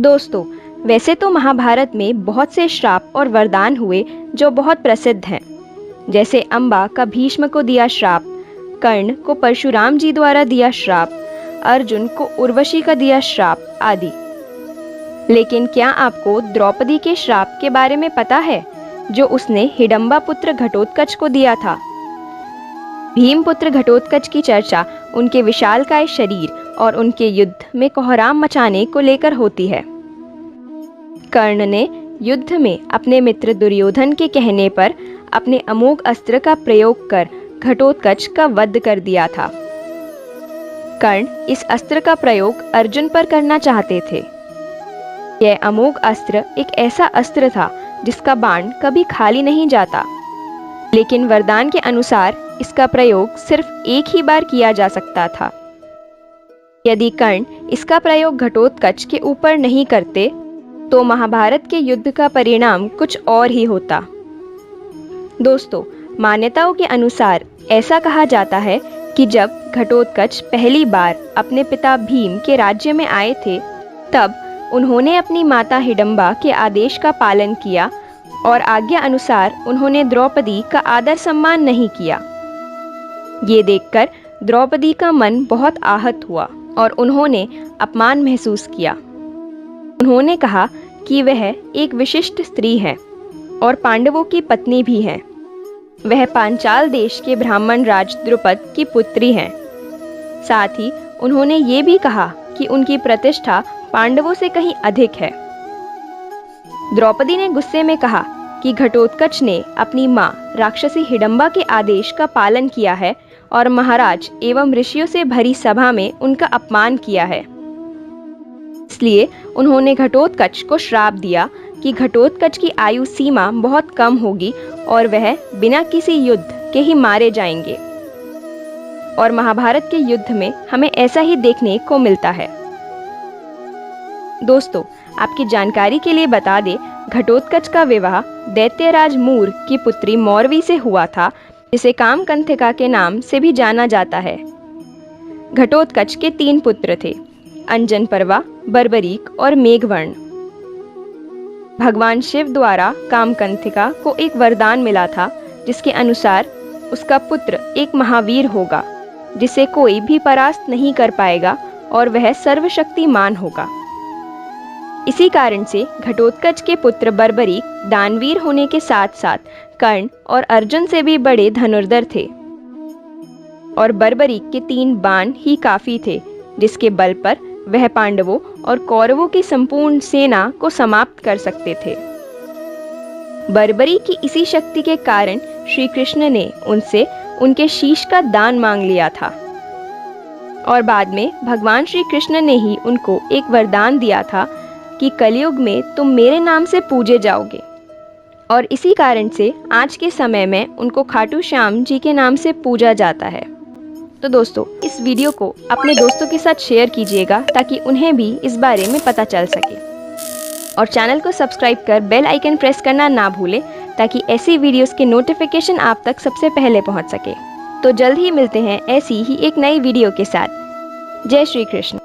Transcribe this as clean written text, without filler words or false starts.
दोस्तों, वैसे तो महाभारत में बहुत से श्राप और वरदान हुए जो बहुत प्रसिद्ध हैं। जैसे अम्बा का भीष्म को दिया श्राप, कर्ण को परशुराम जी द्वारा दिया श्राप, अर्जुन को उर्वशी का दिया श्राप आदि। लेकिन क्या आपको द्रौपदी के श्राप के बारे में पता है जो उसने हिडंबा पुत्र घटोत्कच को दिया था? भीम पुत्र घटोत्कच की चर्चा उनके विशालकाय शरीर और उनके युद्ध में कोहराम मचाने को लेकर होती है। कर्ण ने युद्ध में अपने मित्र दुर्योधन के कहने पर अपने अमोघ अस्त्र का प्रयोग कर घटोत्कच का वध कर दिया था। कर्ण इस अस्त्र का प्रयोग अर्जुन पर करना चाहते थे। यह अमोघ अस्त्र एक ऐसा अस्त्र था जिसका बाण कभी खाली नहीं जाता, लेकिन वरदान के अनुसार इसका प्रयोग सिर्फ एक ही बार किया जा सकता था। यदि कर्ण इसका प्रयोग घटोत्कच के ऊपर नहीं करते तो महाभारत के युद्ध का परिणाम कुछ और ही होता। दोस्तों, मान्यताओं के अनुसार ऐसा कहा जाता है कि जब घटोत्कच पहली बार अपने पिता भीम के राज्य में आए थे, तब उन्होंने अपनी माता हिडंबा के आदेश का पालन किया और आज्ञा अनुसार उन्होंने द्रौपदी का आदर सम्मान नहीं किया। ये देखकर द्रौपदी का मन बहुत आहत हुआ और उन्होंने अपमान महसूस किया। उन्होंने कहा कि वह एक विशिष्ट स्त्री है और पांडवों की पत्नी भी है। वह पांचाल देश के ब्राह्मण राज द्रुपद की पुत्री हैं। साथ ही उन्होंने ये भी कहा कि उनकी प्रतिष्ठा पांडवों से कहीं अधिक है। द्रौपदी ने गुस्से में कहा कि घटोत्कच ने अपनी मां राक्षसी हिडंबा के आदेश का पालन किया है और महाराज एवं ऋषियों से भरी सभा में उनका अपमान किया है। इसलिए उन्होंने घटोत्कच को श्राप दिया कि घटोत्कच की आयु सीमा बहुत कम होगी और वह बिना किसी युद्ध के ही मारे जाएंगे। और महाभारत के युद्ध में हमें ऐसा ही देखने को मिलता है। दोस्तों, आपकी जानकारी के लिए बता दें, घटोत्कच का विवाह दैत्यराज मूर की पुत्री मौरवी से हुआ था, जिसे कामकंथिका के नाम से भी जाना जाता है। घटोत्कच के 3 पुत्र थे, अंजनपर्वा, बर्बरीक और मेघवर्ण। भगवान शिव द्वारा कामकंथिका को एक वरदान मिला था, जिसके अनुसार उसका पुत्र एक महावीर होगा, जिसे कोई भी परास्त नहीं कर पाएगा और वह सर्वशक्तिमान होगा। इसी कारण से घटोत्कच के पुत्र बर्बरीक दानवीर होने के साथ साथ कर्ण और अर्जुन से भी बड़े धनुर्धर थे और बर्बरीक के 3 बाण ही काफी थे, जिसके बल पर वह पांडवों और कौरवों की संपूर्ण सेना को समाप्त कर सकते थे। बर्बरीक की इसी शक्ति के कारण श्री कृष्ण ने उनसे उनके शीश का दान मांग लिया था और बाद में भगवान श्री कृष्ण ने ही उनको एक वरदान दिया था कि कलयुग में तुम मेरे नाम से पूजे जाओगे। और इसी कारण से आज के समय में उनको खाटू श्याम जी के नाम से पूजा जाता है। तो दोस्तों, इस वीडियो को अपने दोस्तों के साथ शेयर कीजिएगा ताकि उन्हें भी इस बारे में पता चल सके। और चैनल को सब्सक्राइब कर बेल आइकन प्रेस करना ना भूलें ताकि ऐसी वीडियोस के नोटिफिकेशन आप तक सबसे पहले पहुंच सके। तो जल्द ही मिलते हैं ऐसी ही एक नई वीडियो के साथ। जय श्री कृष्ण।